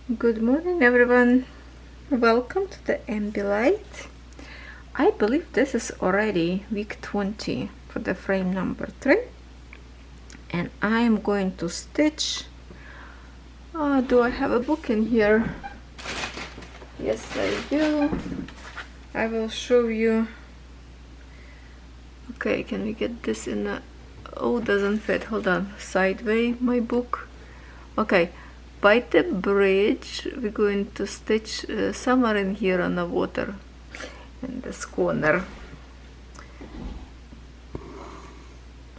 Good morning, everyone. Welcome to the Ambilight. I believe this is already week 20 for the frame number 3, and I am going to stitch. Do I have a book in here? Yes, I do. I will show you. Okay, can we get this in a... Oh, doesn't fit. Hold on. Sideways, my book. Okay. By the bridge, we're going to stitch somewhere in here on the water, in this corner.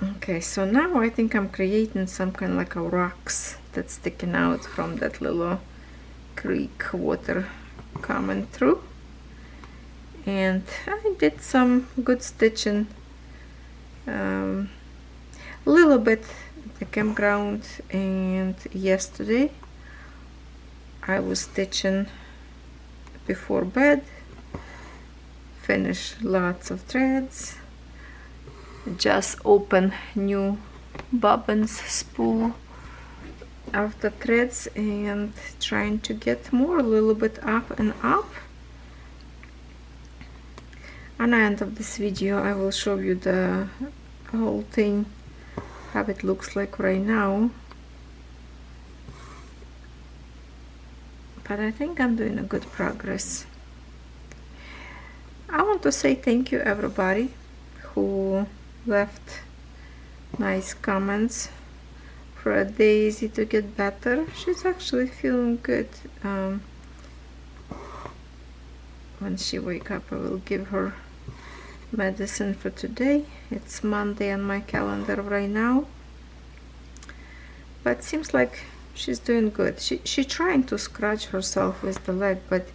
Okay, so now I think I'm creating some kind of like a rocks that's sticking out from that little creek water coming through. And I did some good stitching, a little bit at the campground, and yesterday I was stitching before bed, finished lots of threads, just open new bobbins spool of the threads and trying to get more, a little bit up and up. At the end of this video I will show you the whole thing, how it looks like right now. But I think I'm doing a good progress. I want to say thank you everybody who left nice comments for Daisy to get better. She's actually feeling good. When she wake up, I will give her medicine for today. It's Monday on my calendar right now, but seems like she's doing good. She trying to scratch herself with the leg, but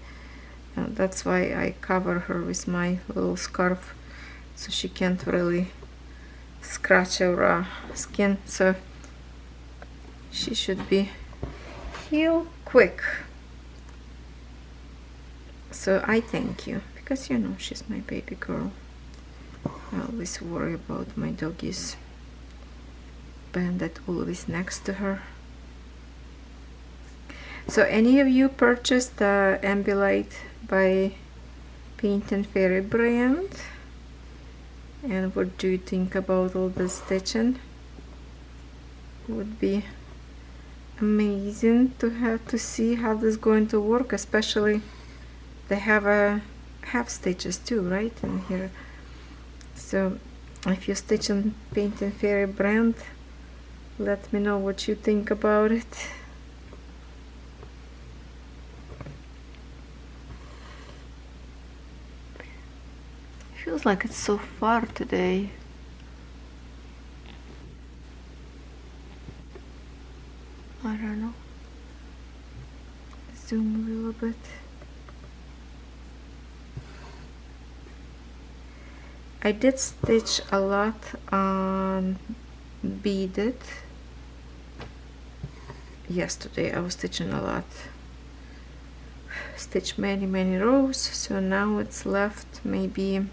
that's why I cover her with my little scarf, so she can't really scratch her skin. So she should be healed quick. So I thank you, because you know she's my baby girl. I always worry about my doggies. Bandit always next to her. So any of you purchased the Ambilight by Paint and Fairy brand? And what do you think about all the stitching? Would be amazing to have to see how this is going to work, especially they have a half stitches too, right, in here. So if you stitch in Paint and Fairy brand, let me know what you think about it. Feels like it's so far today. I don't know. Zoom a little bit. I did stitch a lot on beaded. Yesterday I was stitching a lot. Stitched many rows, so now it's left maybe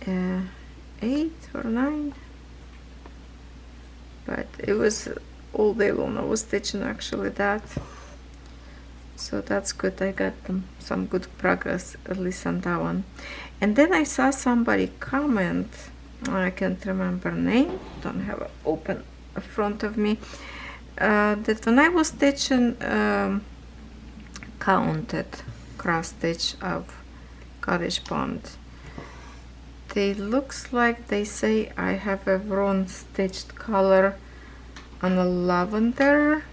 8 or 9, but it was all day long I was stitching actually that, so that's good. I got some good progress at least on that one. And then I saw somebody comment, I can't remember name, don't have it open in front of me, that when I was stitching counted cross stitch of Cottage Pond, they looks like they say I have a wrong stitched color on a lavender.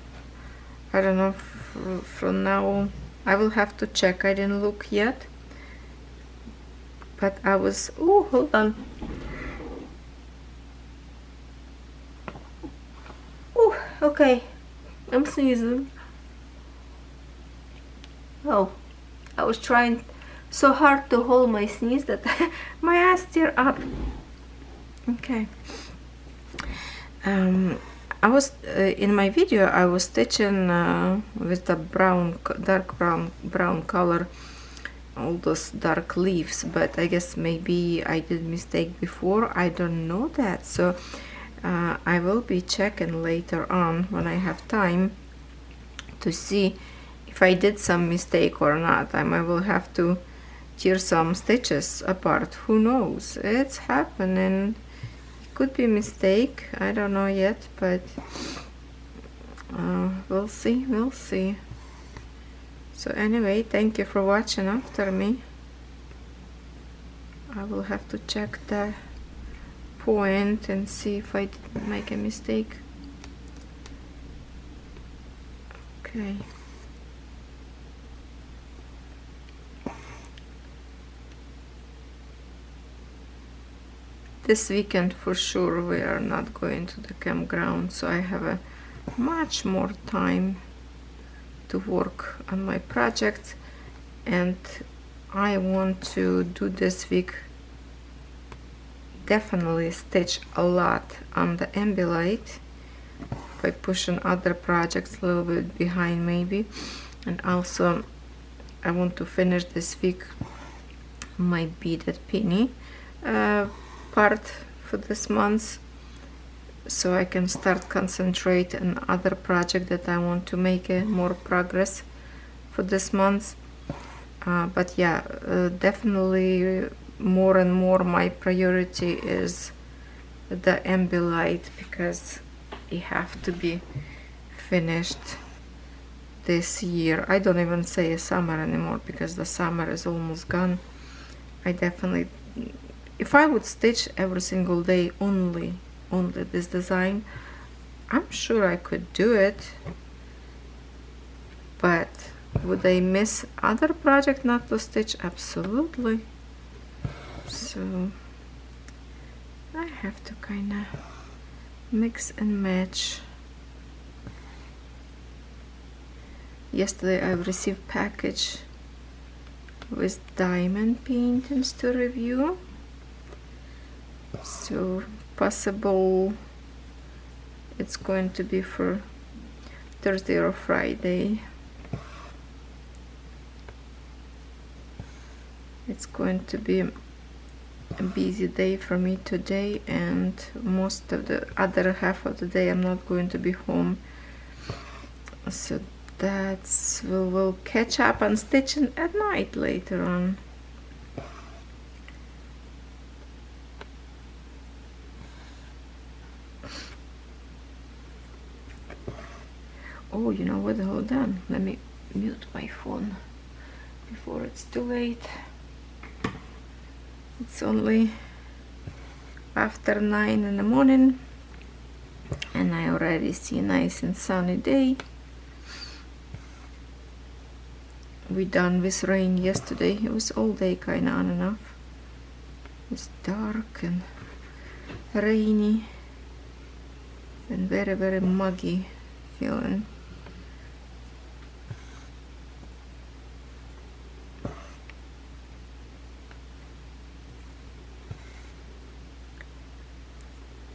I don't know, from now I will have to check, I didn't look yet, but I was, oh, hold on, oh, okay, I'm sneezing. Oh, I was trying so hard to hold my sneeze that my ass tear up. Okay. I was in my video I was stitching with the brown, dark brown color, all those dark leaves, but I guess maybe I did mistake before, I don't know that, so I will be checking later on when I have time to see if I did some mistake or not. I will have to tear some stitches apart. Who knows? It's happening. It could be a mistake. I don't know yet, but we'll see. We'll see. So anyway, thank you for watching after me. I will have to check the point and see if I didn't make a mistake. Okay. This weekend for sure we are not going to the campground, so I have a much more time to work on my project, and I want to do this week definitely stitch a lot on the Ambilight by pushing other projects a little bit behind maybe. And also I want to finish this week my beaded penny part for this month, so I can start concentrate on other project that I want to make more progress for this month. But yeah, definitely more and more my priority is the Ambilight, because it have to be finished this year. I don't even say summer anymore, because the summer is almost gone. I definitely, if I would stitch every single day only this design, I'm sure I could do it, but would I miss other project not to stitch? Absolutely. So I have to kind of mix and match. Yesterday I received package with diamond paintings to review, so possible it's going to be for Thursday or Friday. It's going to be a busy day for me today, and most of the other half of the day I'm not going to be home, so that's we'll catch up on stitching at night later on. Oh, you know what, hold on, let me mute my phone before it's too late. It's only after 9 in the morning and I already see a nice and sunny day. We done with rain yesterday. It was all day kind of on and off. It's dark and rainy and very, very muggy feeling.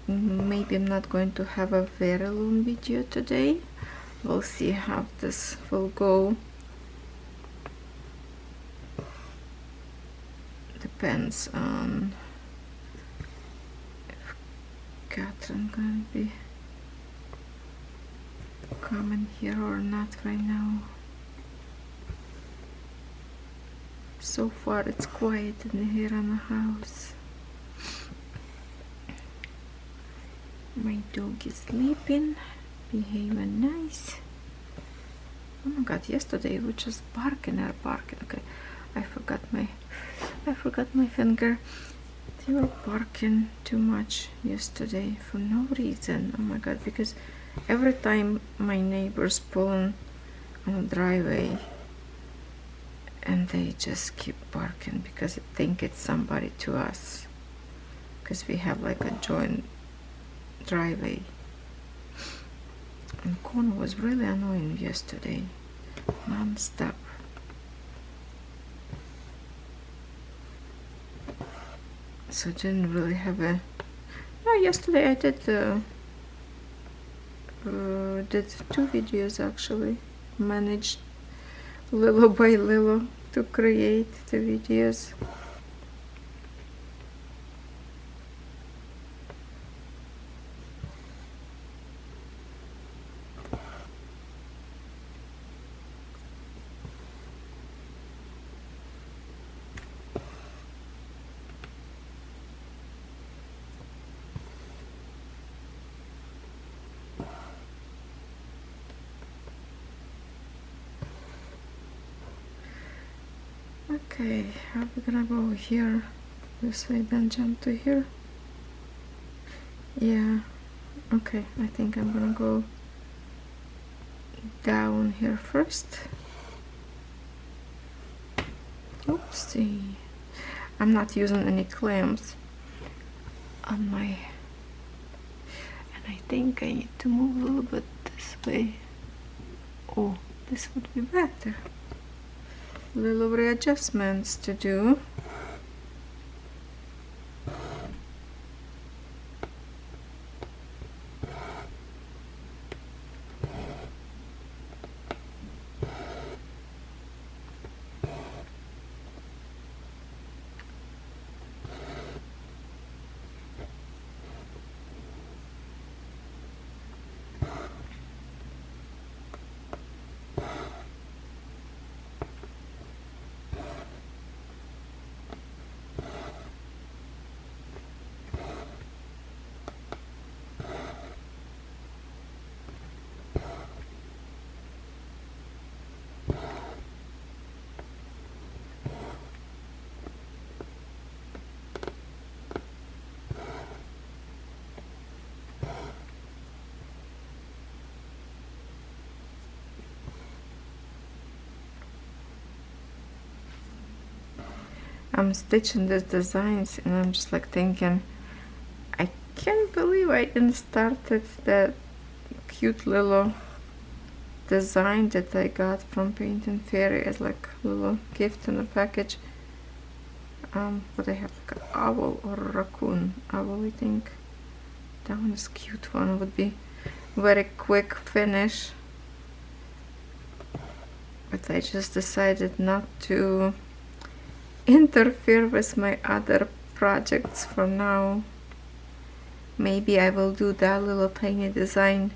Maybe I'm not going to have a very long video today. We'll see how this will go. Depends on if Catherine gonna be coming here or not right now. So far it's quiet in here in the house. My dog is sleeping, behaving nice. Oh my god, yesterday it was just barking or barking. Okay, I forgot my finger. They were barking too much yesterday for no reason. Oh my god, because every time my neighbors pulling on the driveway and they just keep barking because they think it's somebody to us, because we have like a joint driveway. And Connor was really annoying yesterday, non-stop. So didn't really have a. No, yesterday I did 2 videos actually. Managed little by little to create the videos. Okay, how are we gonna go here? This way, then jump to here. Yeah, okay, I think I'm gonna go down here first. Oopsie. I'm not using any clamps on my, and I think I need to move a little bit this way. Oh, this would be better. Little readjustments to do. I'm stitching these designs and I'm just like thinking, I can't believe I didn't started that cute little design that I got from Paint and Fairy as like a little gift in a package. But I have like an owl or a raccoon. Owl, I think. That one is cute one. Would be very quick finish. But I just decided not to interfere with my other projects for now. Maybe I will do that little tiny design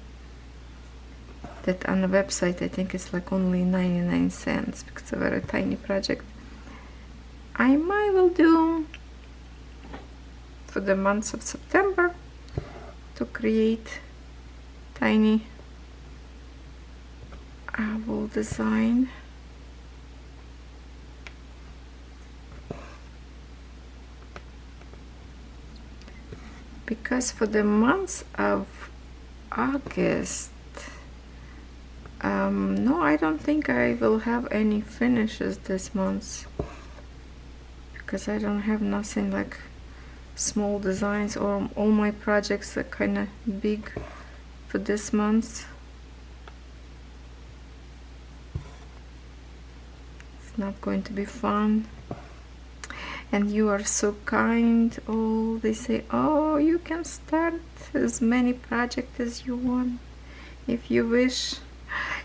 that on the website I think it's like only 99 cents because it's a very tiny project. I might will do for the month of September to create tiny owl design. Because for the month of August, no, I don't think I will have any finishes this month because I don't have nothing like small designs, or all my projects are kind of big for this month. It's not going to be fun. And you are so kind. Oh, they say, oh, you can start as many projects as you want if you wish.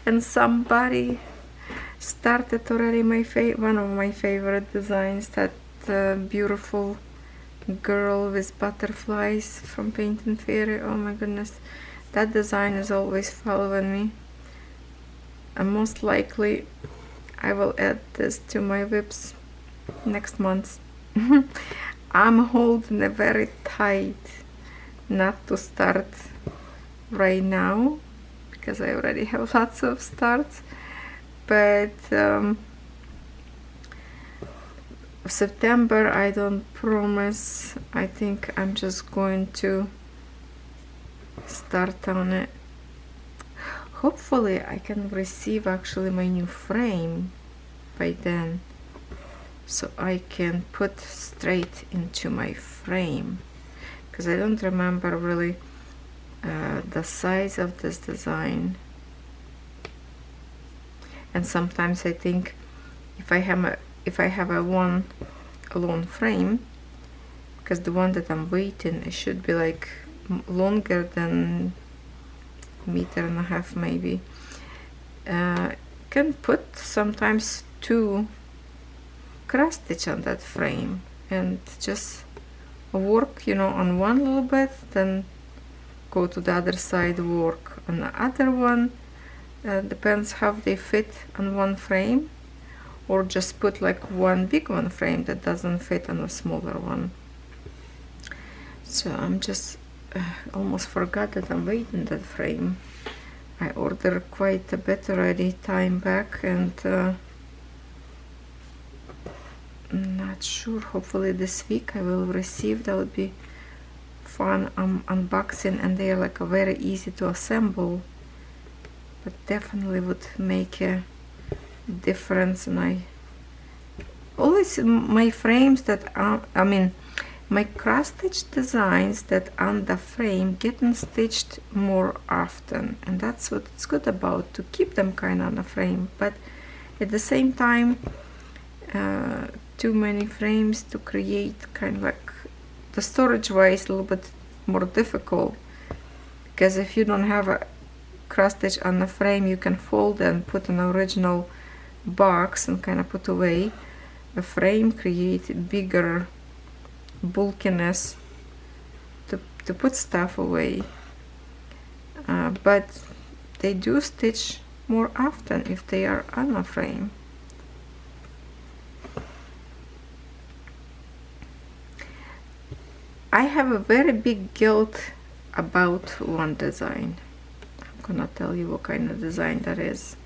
And somebody started already one of my favorite designs, that beautiful girl with butterflies from Paint and Fairy. Oh my goodness, that design is always following me. And most likely I will add this to my whips next month. I'm holding it very tight not to start right now because I already have lots of starts, but September I don't promise. I think I'm just going to start on it. Hopefully I can receive actually my new frame by then, so I can put straight into my frame, because I don't remember really the size of this design. And sometimes I think if I have a one alone frame, because the one that I'm waiting, it should be like longer than 1.5 meters maybe. Can put sometimes 2 cross stitch on that frame and just work, you know, on one little bit, then go to the other side, work on the other one. Depends how they fit on one frame, or just put like one big one frame that doesn't fit on a smaller one. So I'm just almost forgot that I'm waiting that frame. I ordered quite a bit already time back, and not sure. Hopefully this week I will receive. That would be fun unboxing, and they are like a very easy to assemble, but definitely would make a difference. And I always, my frames that are, I mean my cross stitch designs that on the frame getting stitched more often, and that's what it's good about, to keep them kind of on the frame, but at the same time too many frames to create, kind of like the storage wise a little bit more difficult, because if you don't have a cross stitch on the frame, you can fold and put an original box and kind of put away. The frame create bigger bulkiness to put stuff away, but they do stitch more often if they are on a frame. I have a very big guilt about one design. I'm gonna tell you what kind of design that is.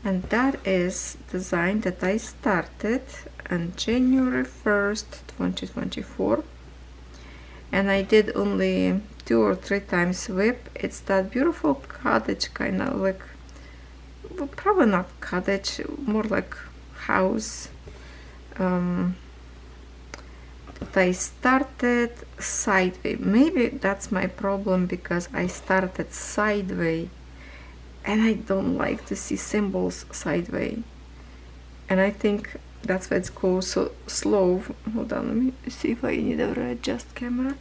And that is design that I started on January 1st, 2024. And I did only 2 or 3 times whip. It's that beautiful cottage, kind of like, well, probably not cottage, more like house. That I started sideways. Maybe that's my problem, because I started sideways. And I don't like to see symbols sideways, and I think that's why it's goes so slow. Hold on, let me see if I need to adjust camera.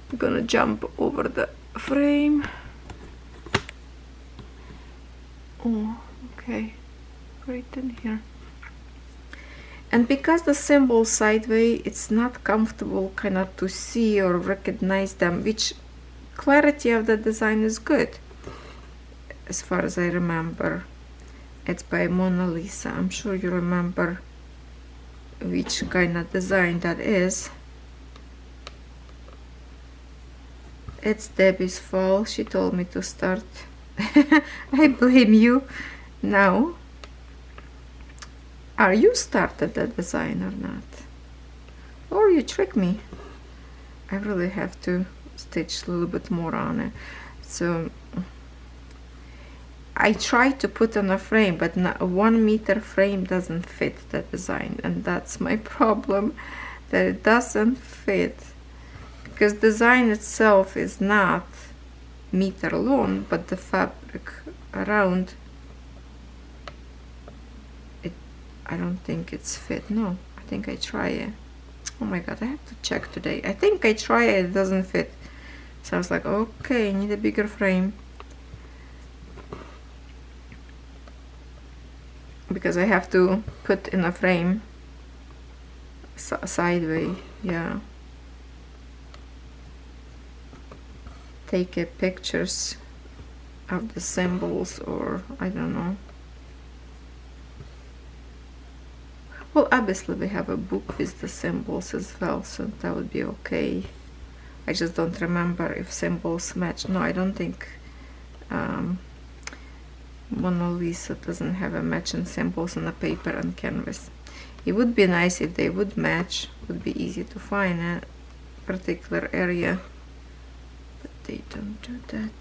I'm gonna jump over the frame. Oh, okay, right in here. And because the symbols sideways, it's not comfortable kind of to see or recognize them, which clarity of the design is good. As far as I remember, it's by Mona Lisa. I'm sure you remember which kind of design that is. It's Debbie's fault. She told me to start. I blame you. Now, are you started that design or not? Or you trick me? I really have to stitch a little bit more on it. So I tried to put on a frame, but a 1 meter frame doesn't fit the design, and that's my problem, that it doesn't fit, because design itself is not meter long, but the fabric around it, I don't think it's fit. No, I think I try it. Oh my god, I have to check today. I think I try it, it doesn't fit. So I was like, okay, I need a bigger frame, because I have to put in a frame sideways. Yeah, take pictures of the symbols, or I don't know. Well, obviously we have a book with the symbols as well, so that would be okay. I just don't remember if symbols match. No, I don't think Mona Lisa doesn't have a matching symbols on the paper and canvas. It would be nice if they would match. It would be easy to find a particular area, but they don't do that.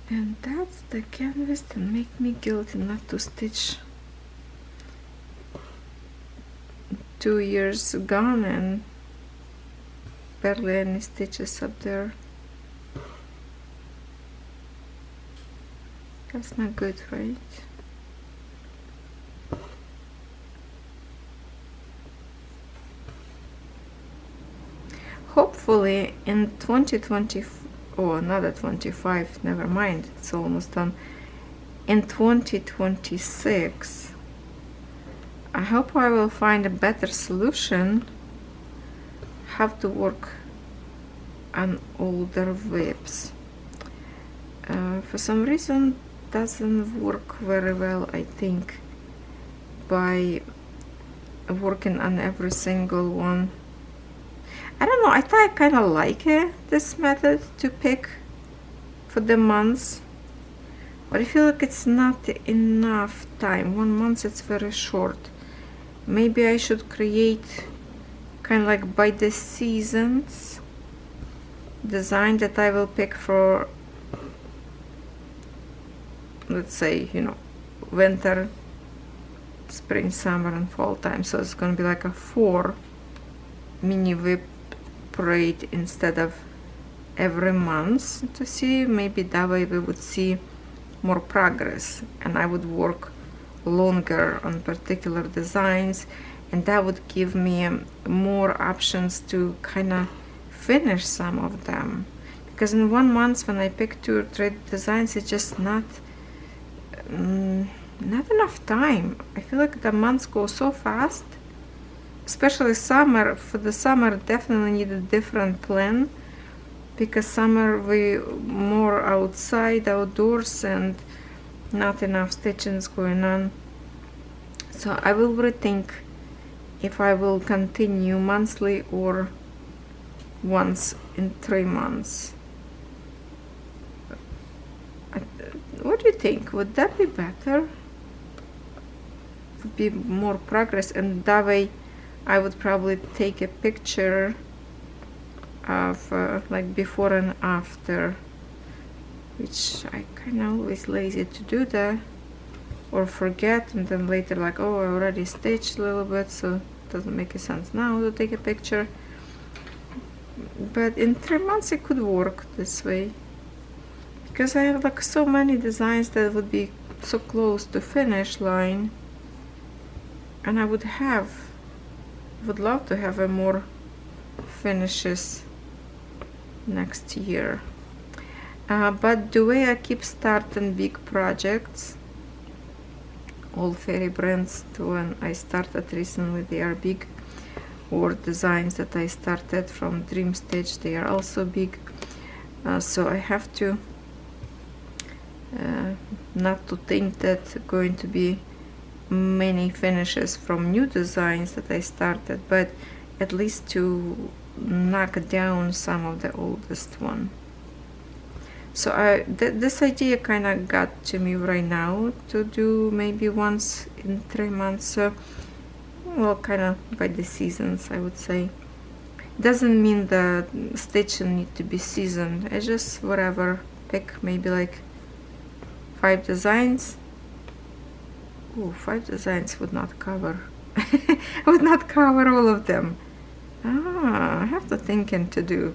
And that's the canvas that make me guilty not to stitch. 2 years gone and barely any stitches up there. That's not good, right? Hopefully in 2024, oh, another 25, never mind, it's almost done. In 2026, I hope I will find a better solution have to work on older whips. For some reason doesn't work very well, I think, by working on every single one. I don't know, I thought I kind of like this method to pick for the months, but I feel like it's not enough time. 1 month it's very short. Maybe I should create kind of like by the seasons design that I will pick for, let's say, you know, winter, spring, summer, and fall time. So it's gonna be like a 4 mini whip parade instead of every month, to see. Maybe that way we would see more progress, and I would work longer on particular designs, and that would give me more options to kind of finish some of them. Because in 1 month when I pick 2 or 3 designs, it's just not enough time. I feel like the months go so fast, especially summer. For the summer definitely need a different plan, because summer we more outside, outdoors, and not enough stitchings going on. So I will rethink if I will continue monthly or once in 3 months. What do you think? Would that be better? Would be more progress, and that way I would probably take a picture of like before and after, which I kind of always lazy to do that, or forget, and then later like, oh, I already stitched a little bit, so it doesn't make a sense now to take a picture. But in 3 months it could work this way, because I have like so many designs that would be so close to finish line, and I would love to have a more finishes next year. But the way I keep starting big projects, all fairy brands, when I started recently, they are big, or designs that I started from Dream Stitch, they are also big. So I have to not to think that going to be many finishes from new designs that I started, but at least to knock down some of the oldest one. So this idea kind of got to me right now to do maybe once in 3 months. So, well, kind of by the seasons, I would say. Doesn't mean the stitching need to be seasoned. I just whatever, pick maybe like 5 designs. Oh, 5 designs would not cover. Would not cover all of them. I have to think and to do.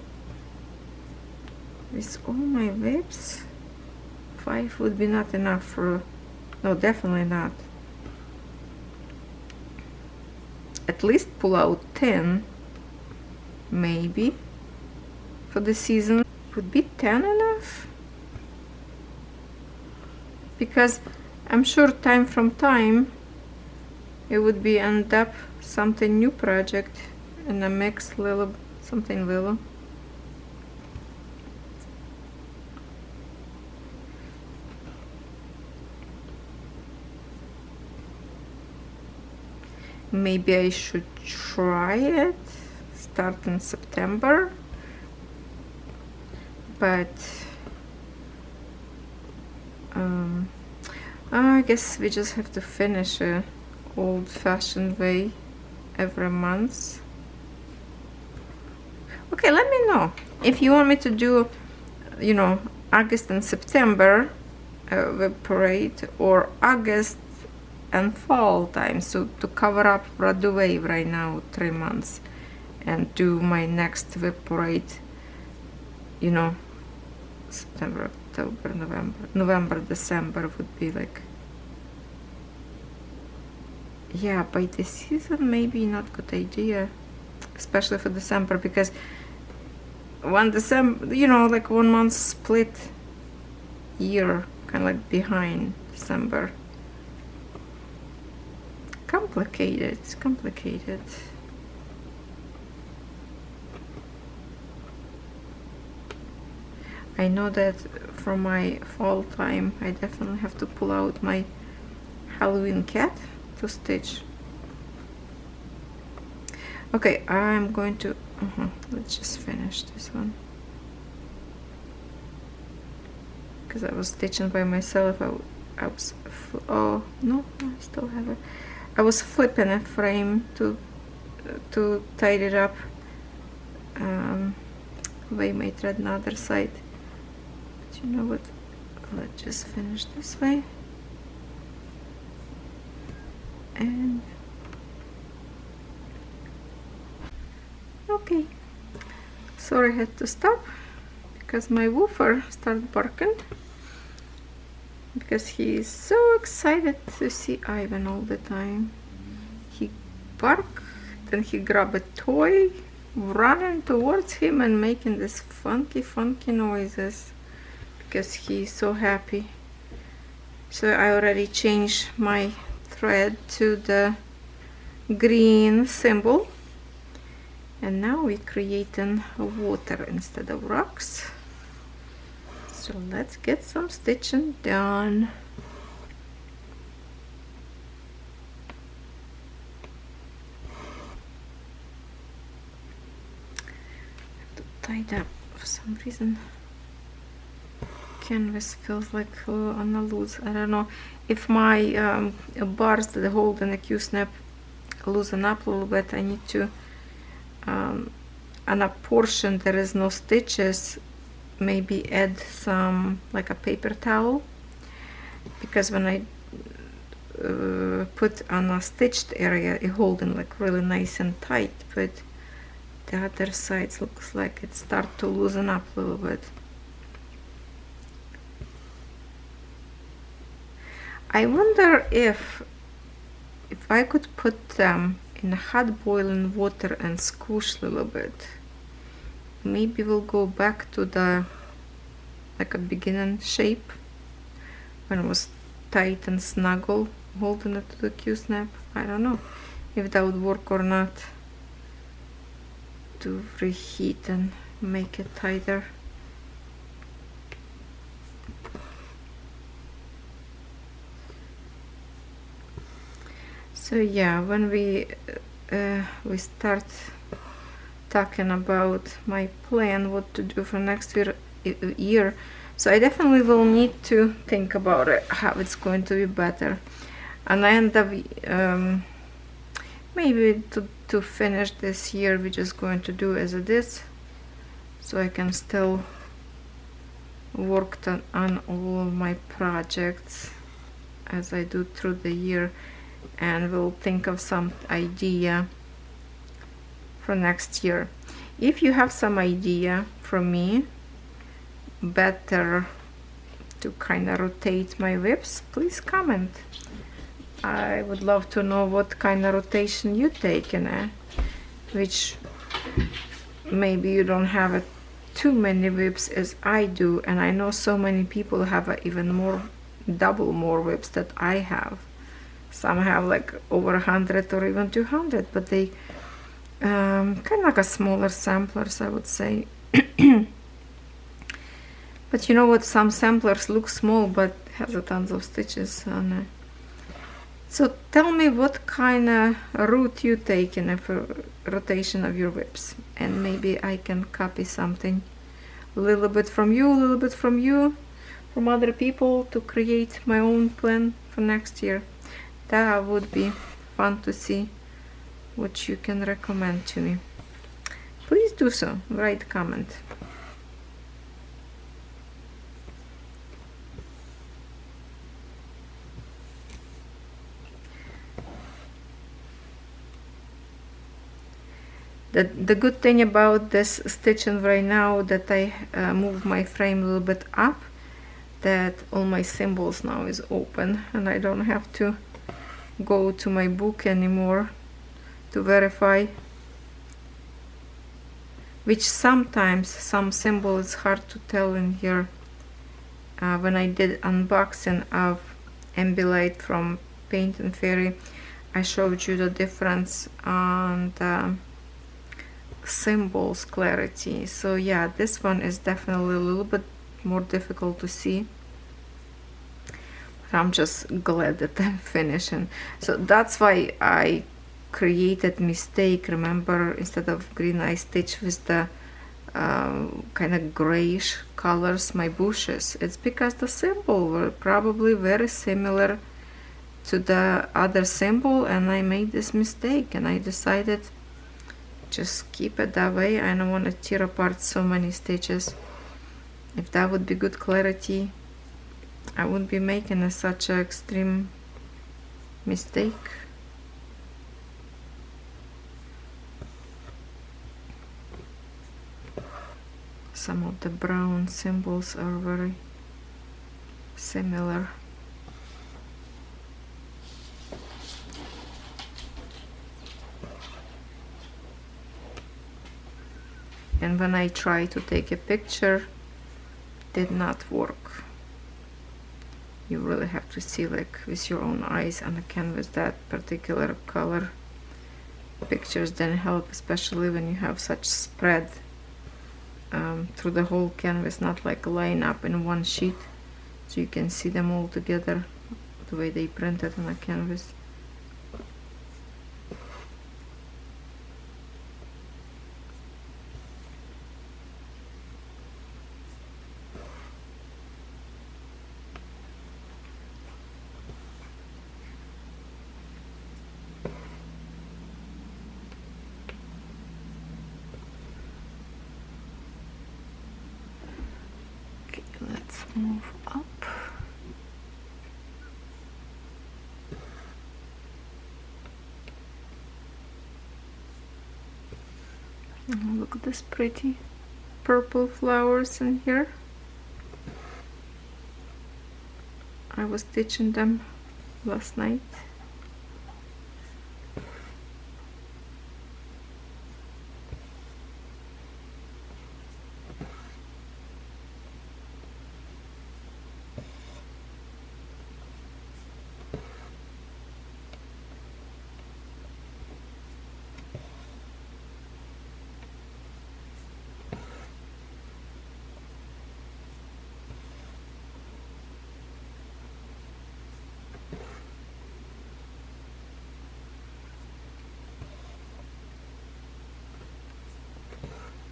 With all my whips, 5 would be not enough for, no, definitely not. At least pull out 10, maybe, for the season. Would be 10 enough? Because I'm sure time from time it would be end up something new project in a mix, little something little. Maybe I should try it, start in September, but I guess we just have to finish a old-fashioned way every month. Okay, let me know if you want me to do, you know, August and September web parade, or August and fall time, so to cover up right away right now 3 months, and do my next web parade, you know, September, October, November, December would be like, yeah, by the season maybe not good idea, especially for December, because one December, you know, like 1 month split year, kind of like behind December. Complicated, complicated. I know that for my fall time I definitely have to pull out my Halloween cat to stitch. Okay, I'm going to let's just finish this one, because I was stitching by myself. I was oh no, I still have it. I was flipping a frame to tidy it up. Way my thread on the other side, but you know what, let's just finish this way. And okay, sorry I had to stop because my woofer started barking, because he is so excited to see Ivan all the time. He bark, then he grab a toy, running towards him and making this funky noises because he's so happy. So I already changed my thread to the green symbol, and now we're creating water instead of rocks. So let's get some stitching done. Tied up for some reason. Canvas feels like on a loose. I don't know if my bars that hold in the Q-snap loosen up a little bit. I need to on a portion there is no stitches, maybe add some like a paper towel, because when I put on a stitched area it holding like really nice and tight, but the other sides looks like it start to loosen up a little bit. I wonder if I could put them in hot boiling water and squish a little bit. Maybe we'll go back to the like a beginning shape when it was tight and snuggle holding it to the Q-snap. I don't know if that would work or not, to reheat and make it tighter. So yeah, when we start talking about my plan, what to do for next year, so I definitely will need to think about it, how it's going to be better. And I end up maybe to finish this year we're just going to do as it is, so I can still work on all my projects as I do through the year, and we'll think of some idea for next year. If you have some idea from me, better to kind of rotate my whips, please comment. I would love to know what kind of rotation you take in it, which maybe you don't have too many whips as I do, and I know so many people have even more, double more whips that I have. Some have like over 100 or even 200, but they kind of like a smaller samplers, I would say. But you know what, some samplers look small but has a tons of stitches on it. So tell me what kind of route you take in a rotation of your whips, and maybe I can copy something, a little bit from you, a little bit from you, from other people, to create my own plan for next year. That would be fun to see what you can recommend to me. Please do so, write a comment. The good thing about this stitching right now, that I move my frame a little bit up, that all my symbols now is open and I don't have to go to my book anymore to verify, which sometimes some symbol is hard to tell in here. When I did unboxing of Ambilight from Paint and Fairy, I showed you the difference on the symbols clarity. So yeah, this one is definitely a little bit more difficult to see. I'm just glad that I'm finishing. So that's why I created mistake. Remember, instead of green I stitch with the kind of grayish colors my bushes. It's because the symbol were probably very similar to the other symbol, and I made this mistake, and I decided just keep it that way. I don't want to tear apart so many stitches. If that would be good clarity, I wouldn't be making such an extreme mistake. Some of the brown symbols are very similar. And when I try to take a picture, did not work. You really have to see like with your own eyes on the canvas that particular color. Pictures then help, especially when you have such spread through the whole canvas, not like line up in one sheet, so you can see them all together the way they printed on a canvas. Let's move up. Oh, look at this pretty purple flowers in here. I was stitching them last night.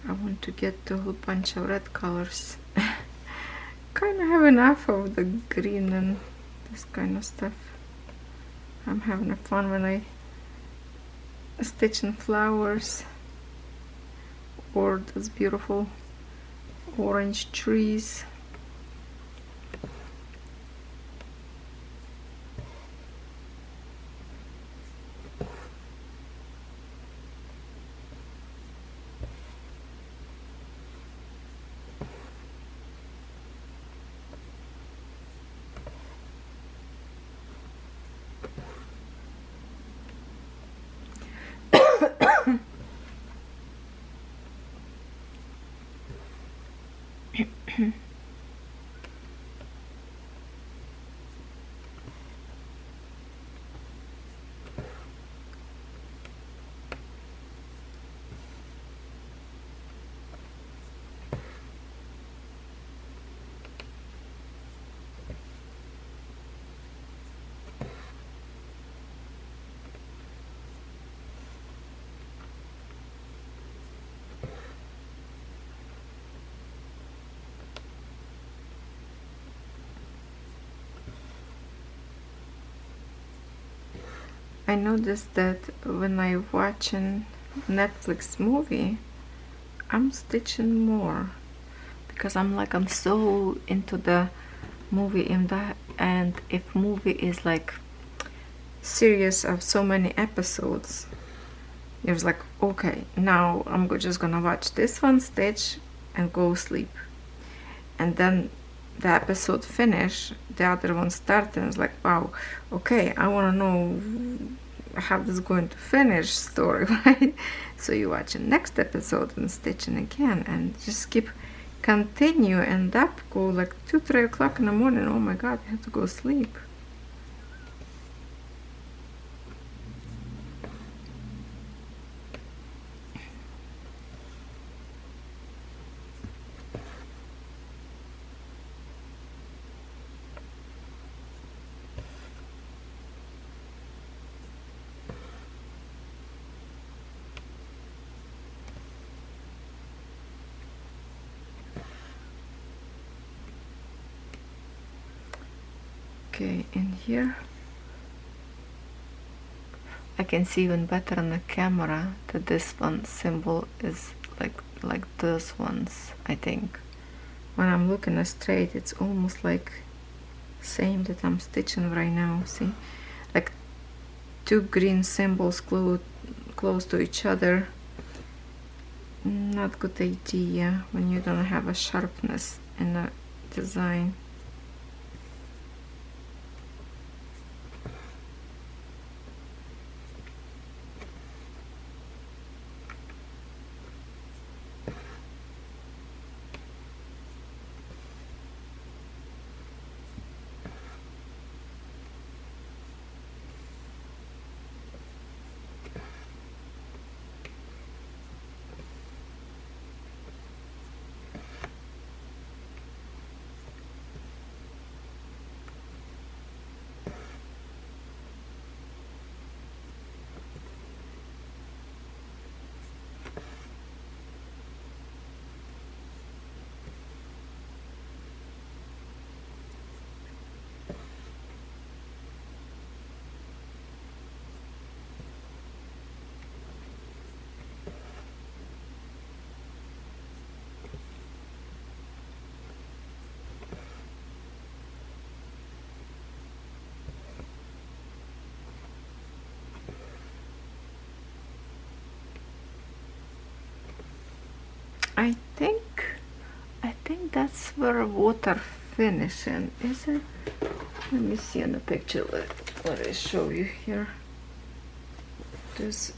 I want to get to a whole bunch of red colors. Kind of have enough of the green and this kind of stuff. I'm having fun when I stitching flowers or those beautiful orange trees. I noticed that when I watch a Netflix movie, I'm stitching more because I'm so into the movie and if movie is like series of so many episodes, it was like, okay, now I'm just gonna watch this one stitch and go sleep, and then the episode finish, the other one start, and it's like, wow, okay, I want to know how this is going to finish story, right? So you watch the next episode and stitching again and just keep continue, and that go like 2-3 o'clock in the morning. Oh my god, I have to go sleep. Okay, in here I can see even better on the camera that this one symbol is like those ones. I think when I'm looking straight, it's almost like same that I'm stitching right now. See, like two green symbols close to each other. Not good idea when you don't have a sharpness in the design. I think that's where water finishing, is it? Let me see in the picture what I show you here. This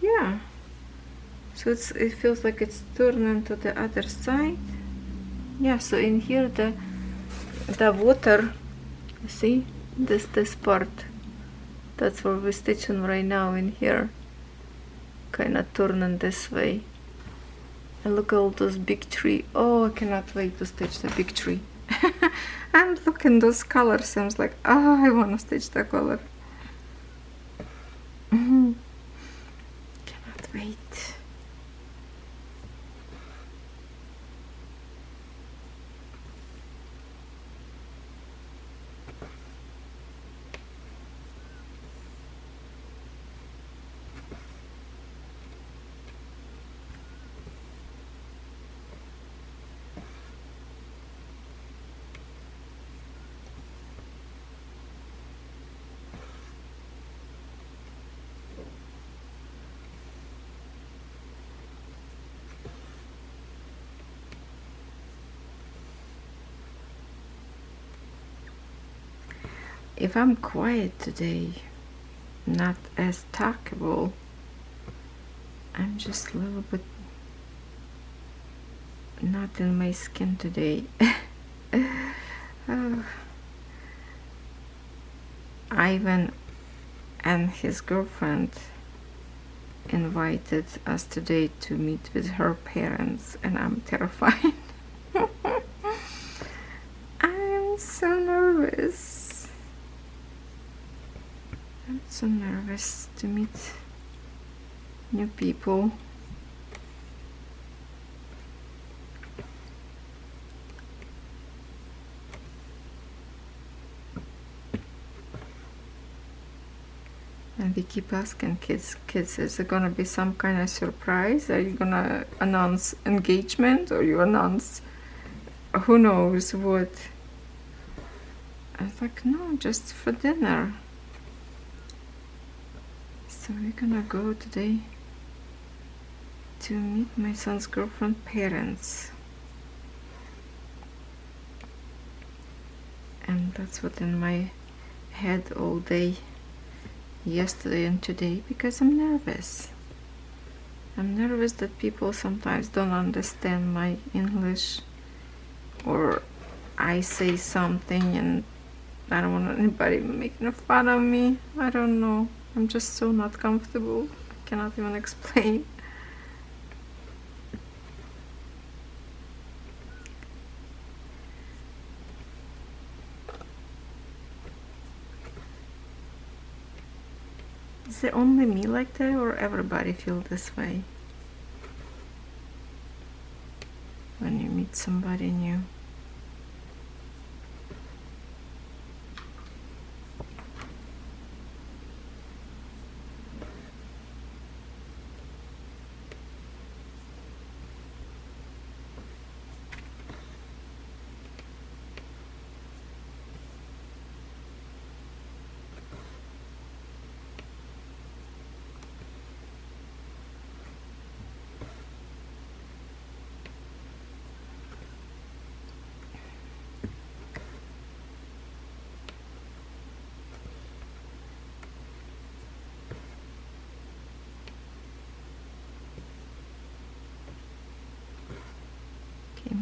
yeah. So it feels like it's turning to the other side. Yeah, so in here the water, see this part, that's where we're stitching right now in here, kind of turning this way. And look at all those big tree. Oh, I cannot wait to stitch the big tree. I'm looking those colors. I was like, oh, I want to stitch the color. Cannot wait. If I'm quiet today, not as talkable, I'm just a little bit not in my skin today. Ivan and his girlfriend invited us today to meet with her parents, and I'm terrified. I'm so nervous. I'm so nervous to meet new people. And we keep asking kids, is it gonna be some kind of surprise? Are you gonna announce engagement, or you announce who knows what? I was like, no, just for dinner. So we're gonna go today to meet my son's girlfriend parents. And that's what in my head all day yesterday and today, because I'm nervous. I'm nervous that people sometimes don't understand my English, or I say something and I don't want anybody making fun of me. I don't know. I'm just so not comfortable. I cannot even explain. Is it only me like that, or everybody feel this way when you meet somebody new?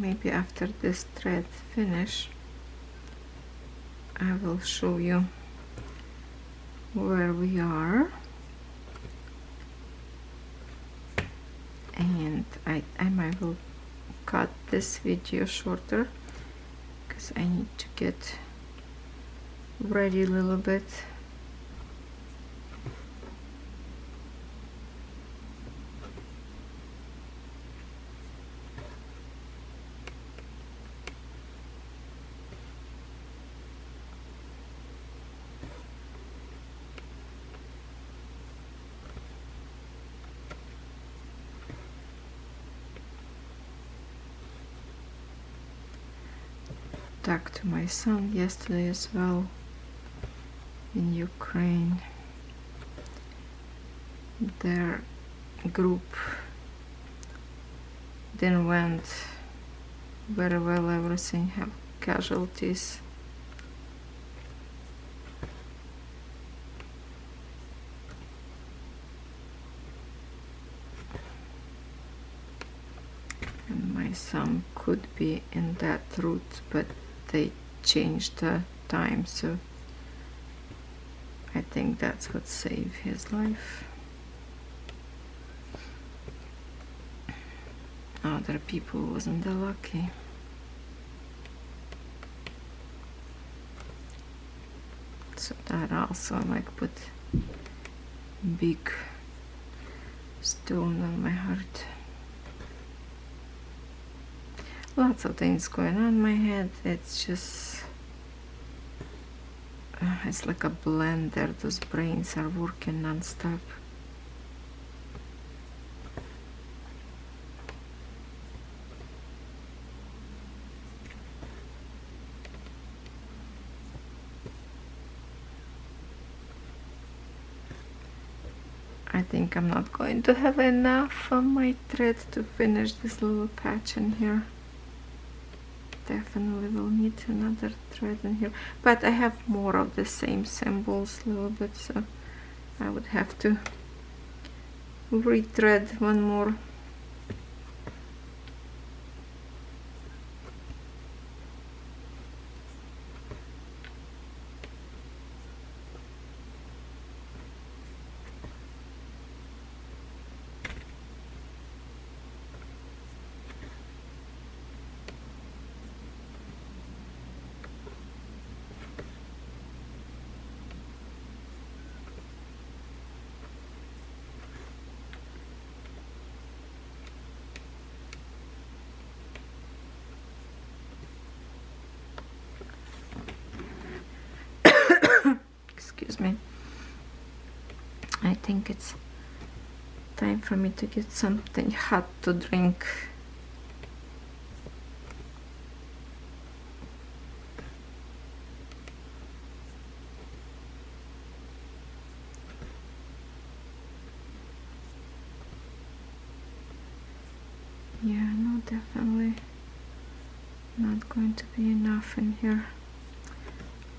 maybe after this thread finish I will show you where we are, and I might will cut this video shorter because I need to get ready a little bit. Talked to my son yesterday as well in Ukraine. Their group didn't went very well, everything have casualties. And my son could be in that route, but they changed the time, so I think that's what saved his life. Other people wasn't that lucky. So that also like put big stone on my heart. Lots of things going on in my head. It's just it's like a blender. Those brains are working non-stop. I think I'm not going to have enough on my thread to finish this little patch in here. Definitely will need another thread in here, but I have more of the same symbols a little bit, so I would have to rethread one more. Excuse me. I think it's time for me to get something hot to drink. Yeah, no, definitely not going to be enough in here.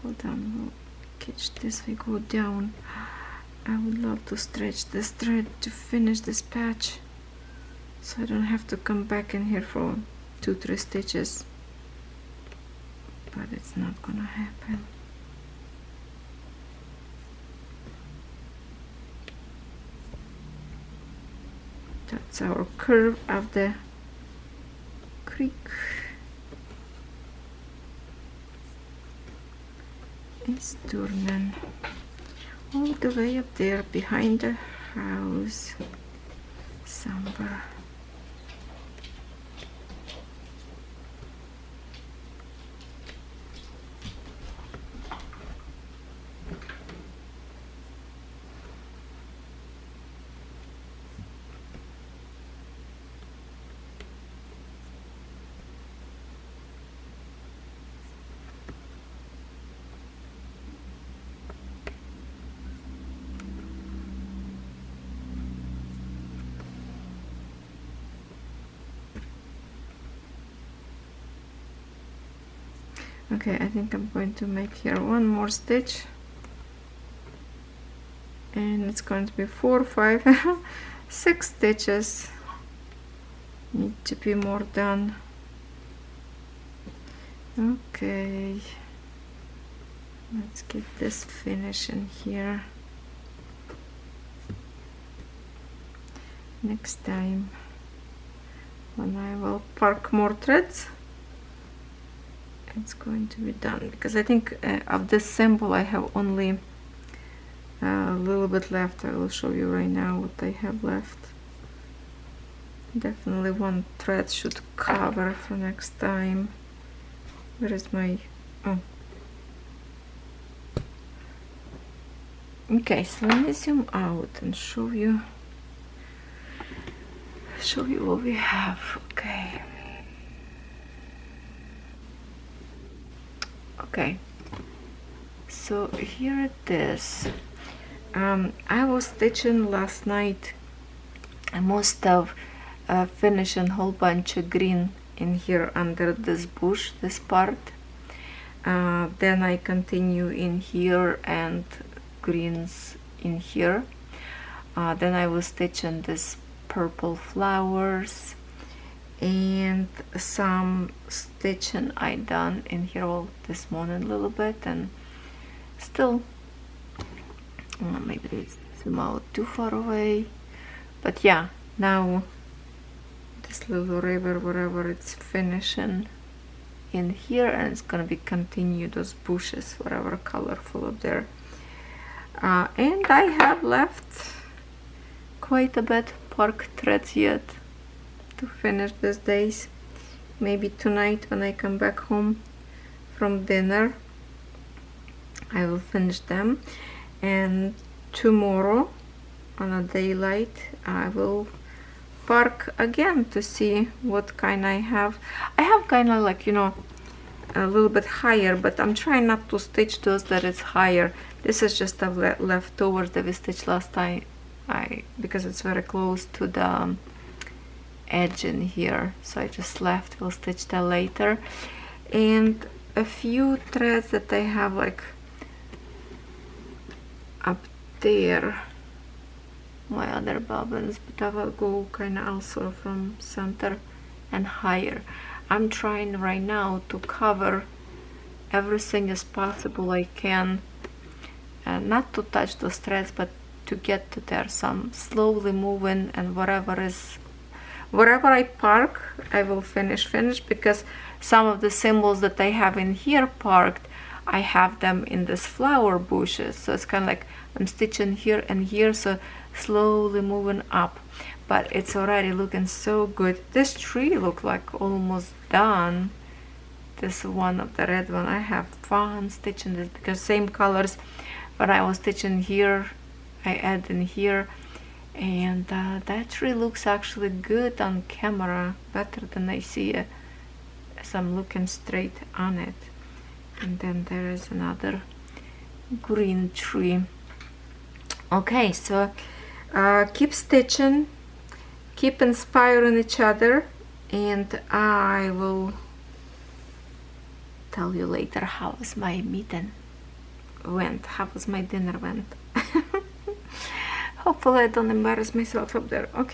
Hold on, we'll catch this, we go down. I would love to stretch this thread to finish this patch, so I don't have to come back in here for 2-3 stitches, but it's not gonna happen. That's our curve of the creek. It's turning all the way up there behind the house somewhere. Okay, I think I'm going to make here one more stitch, and it's going to be 4, 5, 6 stitches. Need to be more done. Okay, let's get this finish in here. Next time when I will park more threads, it's going to be done, because I think of this symbol I have only a little bit left. I will show you right now what I have left. Definitely one thread should cover for next time. Where is my... oh. Okay, so let me zoom out and show you what we have. Okay. Okay, so here it is. I was stitching last night. I must have finished a whole bunch of green in here under this bush, this part. Then I continue in here and greens in here. Then I was stitching this purple flowers, and some stitching I done in here all this morning a little bit, and still maybe it's zoom out too far away, but yeah, now this little river, wherever it's finishing in here, and it's gonna be continue those bushes, whatever colorful up there. And I have left quite a bit park threads yet to finish these days. Maybe tonight when I come back home from dinner I will finish them, and tomorrow on a daylight I will park again to see what kind I have. I have kind of like, you know, a little bit higher, but I'm trying not to stitch those that it's higher. This is just a leftovers that we stitched last time, because it's very close to the edge in here, so I just left. We'll stitch that later. And a few threads that I have like up there, my other bobbins, but I will go kind of also from center and higher. I'm trying right now to cover everything as possible I can, and not to touch those threads, but to get to there. So I'm slowly moving, and wherever I park I will finish, because some of the symbols that I have in here parked, I have them in this flower bushes, so it's kind of like I'm stitching here and here, so slowly moving up. But it's already looking so good. This tree look like almost done. This one of the red one, I have fun stitching this, because same colors when I was stitching here I add in here, and that tree looks actually good on camera, better than I see it as I'm looking straight on it. And then there is another green tree. Okay, so keep stitching, keep inspiring each other, and I will tell you later how was my meeting went, how was my dinner went. Hopefully I don't embarrass myself up there. Okay.